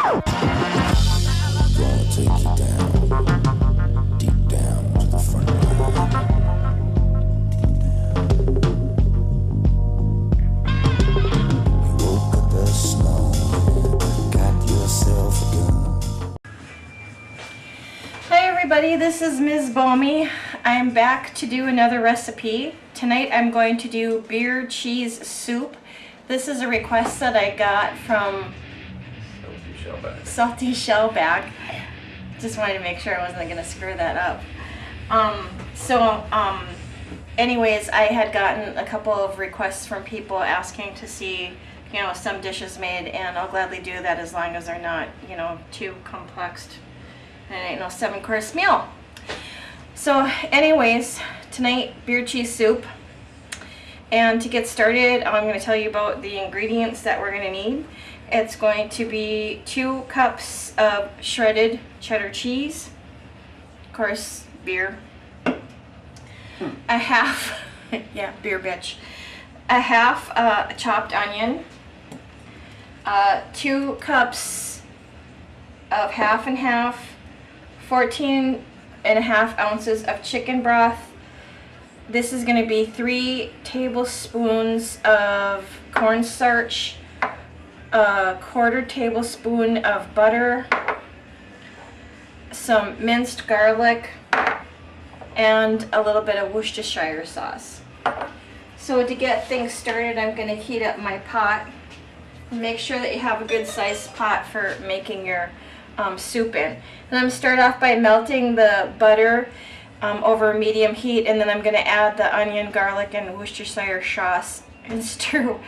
Gonna take you down, deep down to the front line. You woke up this morning, got yourself a gun. Hi everybody, this is Mzbomey. I am back to do another recipe. Tonight I'm going to do beer cheese soup. This is a request that I got from saltyshellback. Just wanted to make sure I wasn't going to screw that up. Anyways, I had gotten a couple of requests from people asking to see, you know, some dishes made, and I'll gladly do that as long as they're not, you know, too complex. And it ain't no 7-course meal. So anyways, tonight, beer cheese soup. And to get started, I'm going to tell you about the ingredients that we're going to need. It's going to be 2 cups of shredded cheddar cheese, of course, beer, a half, yeah, beer bitch, a half chopped onion, 2 cups of half and half, 14.5 ounces of chicken broth. This is going to be 3 tablespoons of cornstarch, a 1/4 tablespoon of butter, some minced garlic, and a little bit of Worcestershire sauce. So to get things started, I'm going to heat up my pot. Make sure that you have a good sized pot for making your soup in. And I'm going to start off by melting the butter over medium heat, and then I'm going to add the onion, garlic, and Worcestershire sauce and stir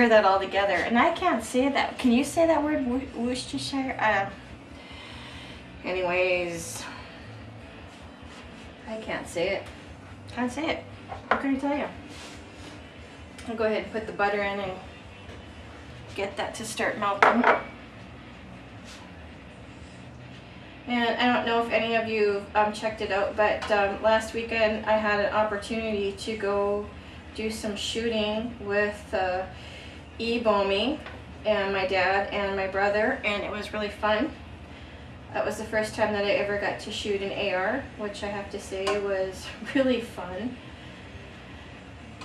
that all together. And I can't say that. Can you say that word, Worcestershire? Anyways, I can't say it. Can't say it. What can I tell you? I'll go ahead and put the butter in and get that to start melting. And I don't know if any of you checked it out, but last weekend I had an opportunity to go do some shooting with Mzbomey and my dad and my brother, and it was really fun. That was the first time that I ever got to shoot an AR, which I have to say was really fun.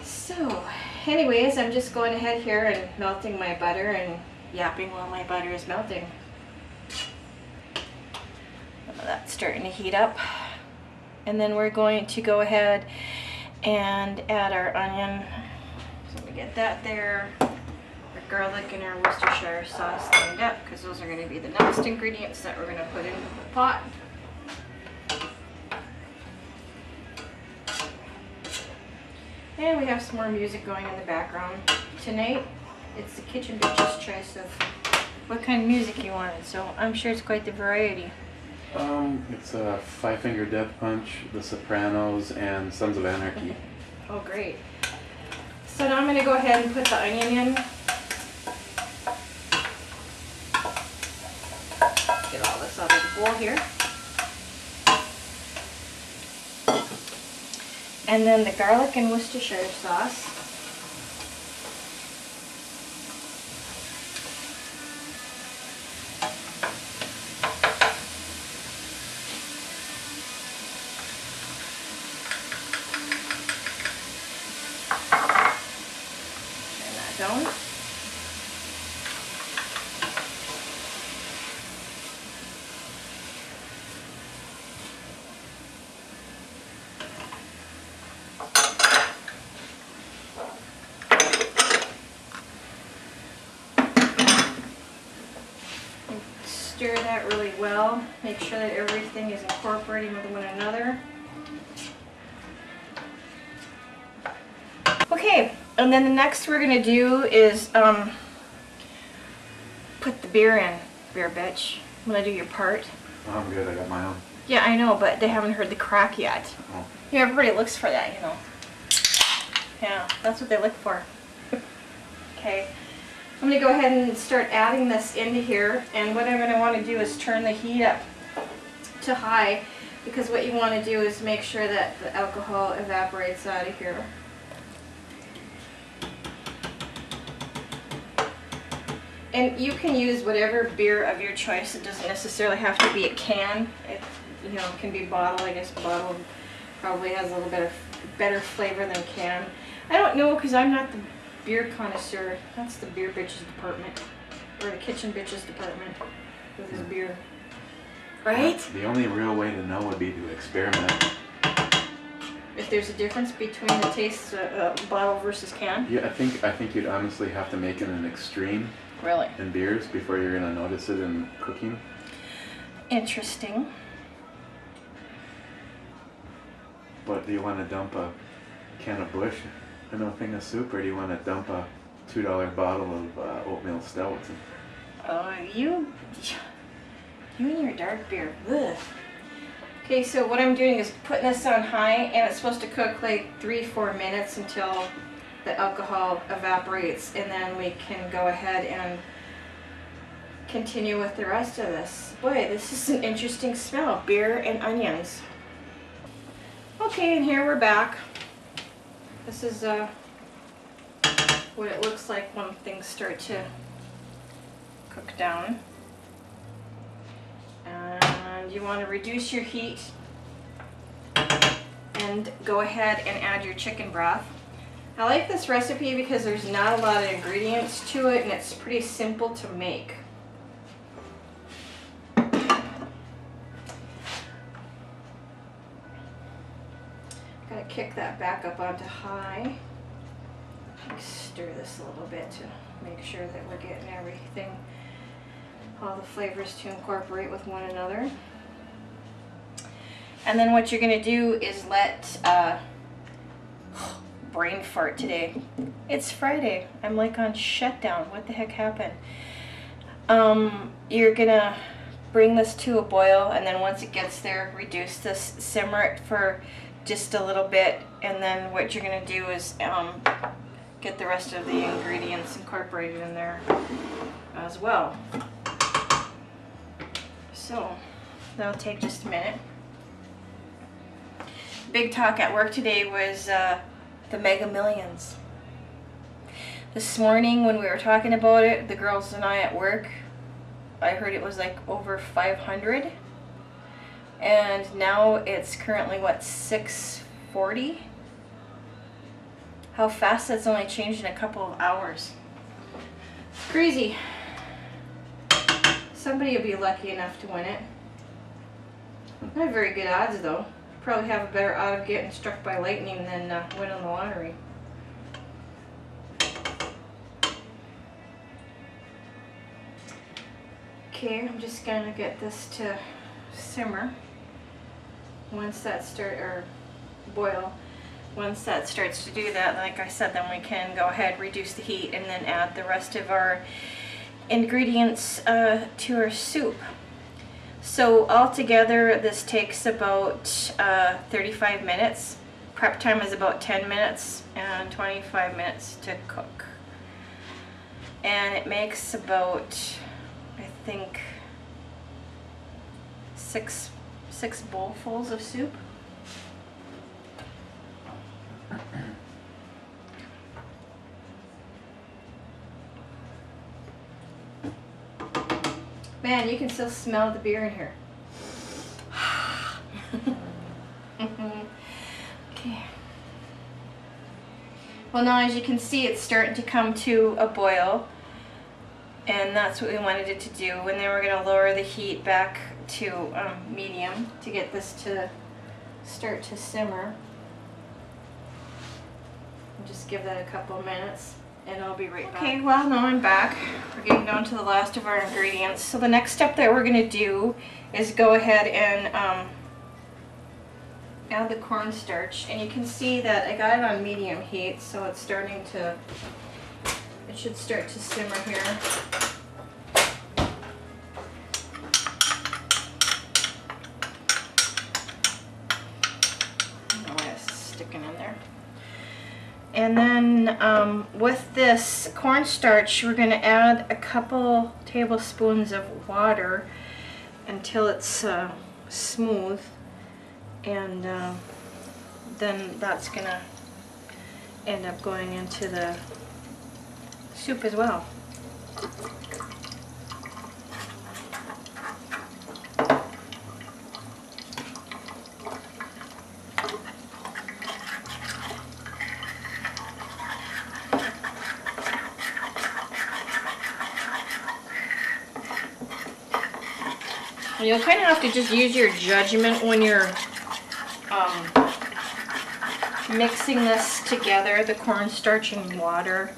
So, anyways, I'm just going ahead here and melting my butter and yapping while my butter is melting. That's starting to heat up, and then we're going to go ahead and add our onion. So we get that there, our garlic and our Worcestershire sauce lined up, because those are going to be the next ingredients that we're going to put into the pot. And we have some more music going in the background. Tonight, it's the kitchen bitch's choice of what kind of music you wanted, so I'm sure it's quite the variety. It's a Five Finger Death Punch, The Sopranos, and Sons of Anarchy. Oh, great. So now I'm going to go ahead and put the onion in. Get all this out of the bowl here. And then the garlic and Worcestershire sauce. Down. Stir that really well. Make sure that everything is incorporating with one another. Okay. And then the next we're going to do is put the beer in. Beer bitch. I'm going to do your part. Oh, I'm good, I got my own. Yeah, I know, but they haven't heard the crack yet. Oh. Yeah, everybody looks for that, you know. Yeah, that's what they look for. Okay. I'm going to go ahead and start adding this into here, and what I'm going to want to do is turn the heat up to high, because what you want to do is make sure that the alcohol evaporates out of here. And you can use whatever beer of your choice. It doesn't necessarily have to be a can. It, you know, can be bottle. I guess bottle probably has a little bit of better flavor than can. I don't know because I'm not the beer connoisseur. That's the beer bitches department, or the kitchen bitches department with his beer. Right? The only real way to know would be to experiment. If there's a difference between the taste bottle versus can. Yeah, I think you'd honestly have to make it an extreme Really? in beers before you're gonna notice it in cooking. Interesting. But do you want to dump a can of Bush in a thing of soup, or do you want to dump a $2 bottle of oatmeal stout? Oh, you and your dark beer. Ugh. Okay, so what I'm doing is putting this on high, and it's supposed to cook like 3-4 minutes until the alcohol evaporates, and then we can go ahead and continue with the rest of this. Boy, this is an interesting smell, beer and onions. Okay, and here we're back. This is what it looks like when things start to cook down. And you want to reduce your heat and go ahead and add your chicken broth. I like this recipe because there's not a lot of ingredients to it, and it's pretty simple to make. Gotta kick that back up onto high. Stir this a little bit to make sure that we're getting everything, all the flavors to incorporate with one another. And then what you're gonna do is let, brain fart today. It's Friday. I'm like on shutdown. What the heck happened? You're gonna bring this to a boil, and then once it gets there, reduce this, simmer it for just a little bit, and then what you're gonna do is get the rest of the ingredients incorporated in there as well. So that'll take just a minute. Big talk at work today was the Mega Millions. This morning when we were talking about it, the girls and I at work, I heard it was like over 500, and now it's currently what, 640? How fast that's only changed in a couple of hours. Crazy. Somebody will be lucky enough to win it. Not very good odds though. Probably have a better odds of getting struck by lightning than winning the lottery. Okay, I'm just gonna get this to simmer. Once that boil. Once that starts to do that, like I said, then we can go ahead, reduce the heat, and then add the rest of our ingredients to our soup. So altogether, this takes about 35 minutes. Prep time is about 10 minutes and 25 minutes to cook. And it makes about, I think, six bowlfuls of soup. Man, you can still smell the beer in here. Okay. Well, now as you can see, it's starting to come to a boil, and that's what we wanted it to do. And then we're going to lower the heat back to medium to get this to start to simmer. And just give that a couple of minutes, and I'll be right back. Okay, well, now I'm back. We're getting down to the last of our ingredients. So the next step that we're going to do is go ahead and add the cornstarch. And you can see that I got it on medium heat, so it's starting to, it should start to simmer here. Sticking in there. And then with this cornstarch, we're going to add a couple tablespoons of water until it's smooth, and then that's going to end up going into the soup as well. And you'll kind of have to just use your judgment when you're mixing this together, the cornstarch and water.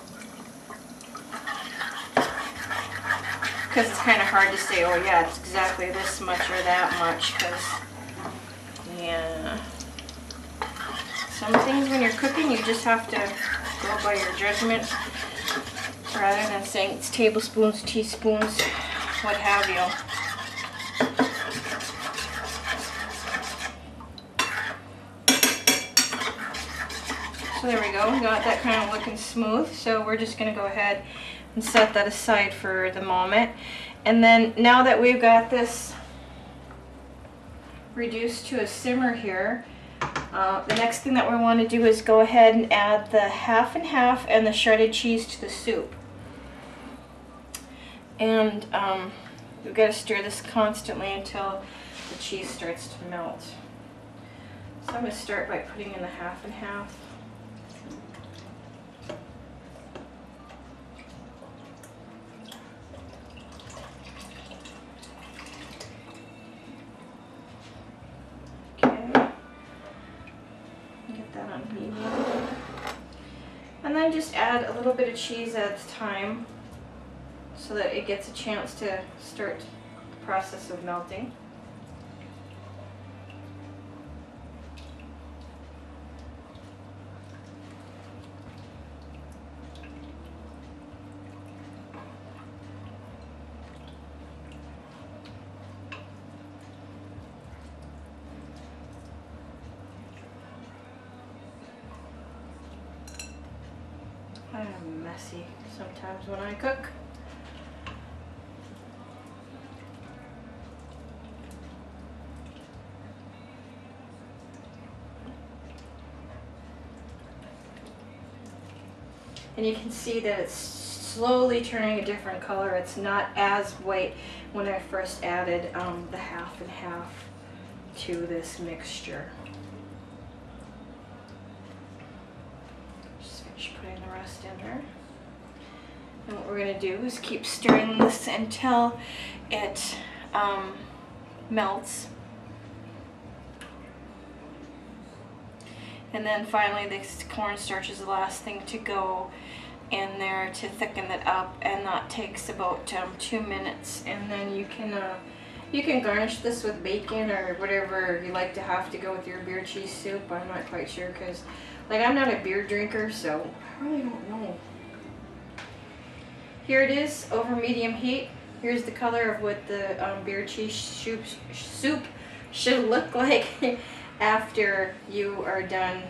Because it's kind of hard to say, oh yeah, it's exactly this much or that much, because, yeah. Some things when you're cooking, you just have to go by your judgment, rather than saying it's tablespoons, teaspoons, what have you. So there we go, we got that kind of looking smooth, so we're just going to go ahead and set that aside for the moment. And then now that we've got this reduced to a simmer here, the next thing that we want to do is go ahead and add the half and half and the shredded cheese to the soup. And we've got to stir this constantly until the cheese starts to melt. So I'm going to start by putting in the half and half. And then just add a little bit of cheese at a time so that it gets a chance to start the process of melting. I'm messy sometimes when I cook. And you can see that it's slowly turning a different color. It's not as white when I first added the half and half to this mixture. Putting the rest in there. And what we're going to do is keep stirring this until it melts. And then finally this cornstarch is the last thing to go in there to thicken it up, and that takes about 2 minutes. And then you can garnish this with bacon or whatever you like to have to go with your beer cheese soup. I'm not quite sure, because like I'm not a beer drinker, so I really don't know. Here it is over medium heat. Here's the color of what the beer cheese soup should look like after you are done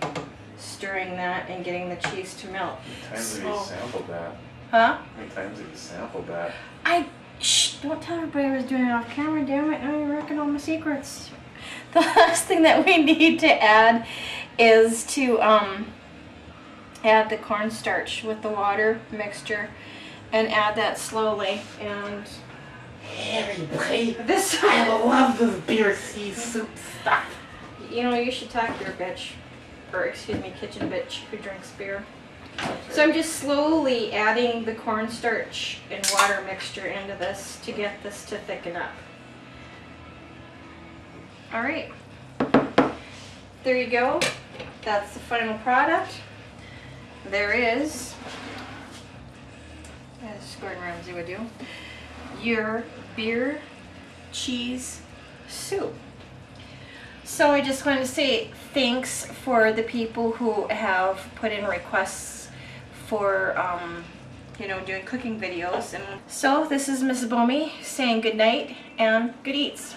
stirring that and getting the cheese to melt. How many times have you sampled that? Huh? How many times have you sampled that? Shh, don't tell everybody I was doing it off camera, damn it. Now you're wrecking all my secrets. The last thing that we need to add is to add the cornstarch with the water mixture, and add that slowly. And this I love this beer cheese soup stuff. You know, you should talk to your bitch, or excuse me, kitchen bitch who drinks beer. So I'm just slowly adding the cornstarch and water mixture into this to get this to thicken up. All right, there you go. That's the final product. There is, as Gordon Ramsay would do, your beer cheese soup. So I just want to say thanks for the people who have put in requests for you know, doing cooking videos. And so this is Mzbomey saying good night and good eats.